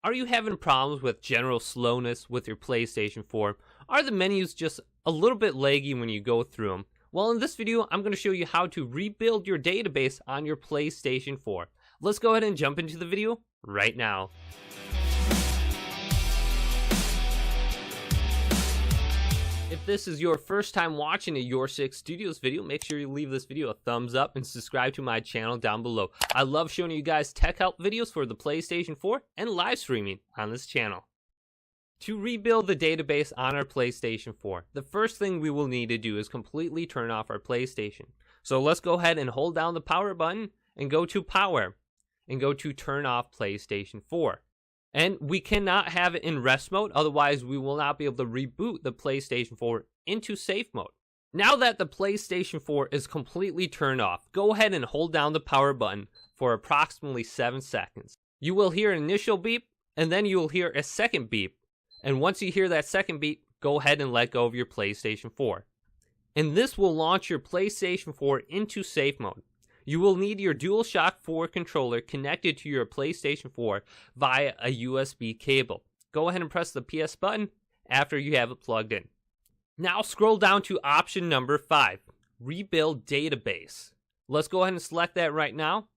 Are you having problems with general slowness with your PlayStation 4? Are the menus just a little bit laggy when you go through them? Well, in this video, I'm going to show you how to rebuild your database on your PlayStation 4. Let's go ahead and jump into the video right now. If this is your first time watching a YourSixStudios video, make sure you leave this video a thumbs up and subscribe to my channel down below. I love showing you guys tech help videos for the PlayStation 4 and live streaming on this channel. To rebuild the database on our PlayStation 4, the first thing we will need to do is completely turn off our PlayStation. So let's go ahead and hold down the power button and go to Power and go to Turn Off PlayStation 4. And we cannot have it in rest mode, otherwise we will not be able to reboot the PlayStation 4 into safe mode. Now that the PlayStation 4 is completely turned off, go ahead and hold down the power button for approximately 7 seconds. You will hear an initial beep, and then you will hear a second beep. And once you hear that second beep, go ahead and let go of your PlayStation 4. And this will launch your PlayStation 4 into safe mode. You will need your DualShock 4 controller connected to your PlayStation 4 via a USB cable. Go ahead and press the PS button after you have it plugged in. Now scroll down to option number 5, Rebuild Database. Let's go ahead and select that right now.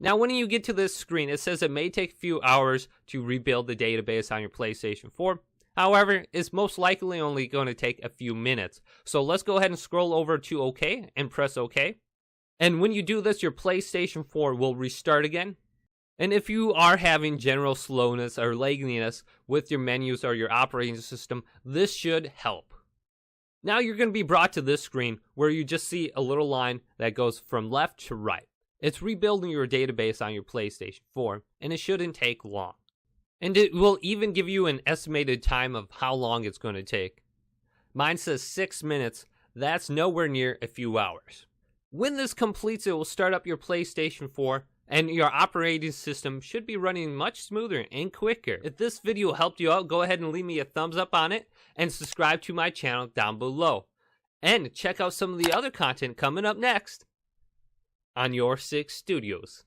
Now when you get to this screen, it says it may take a few hours to rebuild the database on your PlayStation 4. However, it's most likely only going to take a few minutes. So let's go ahead and scroll over to OK and press OK. And when you do this, your PlayStation 4 will restart again. And if you are having general slowness or lagginess with your menus or your operating system, this should help. Now you're going to be brought to this screen where you just see a little line that goes from left to right. It's rebuilding your database on your PlayStation 4, and it shouldn't take long. And it will even give you an estimated time of how long it's going to take. Mine says 6 minutes. That's nowhere near a few hours. When this completes, it will start up your PlayStation 4, and your operating system should be running much smoother and quicker. If this video helped you out, go ahead and leave me a thumbs up on it, and subscribe to my channel down below. And check out some of the other content coming up next on YourSixStudios.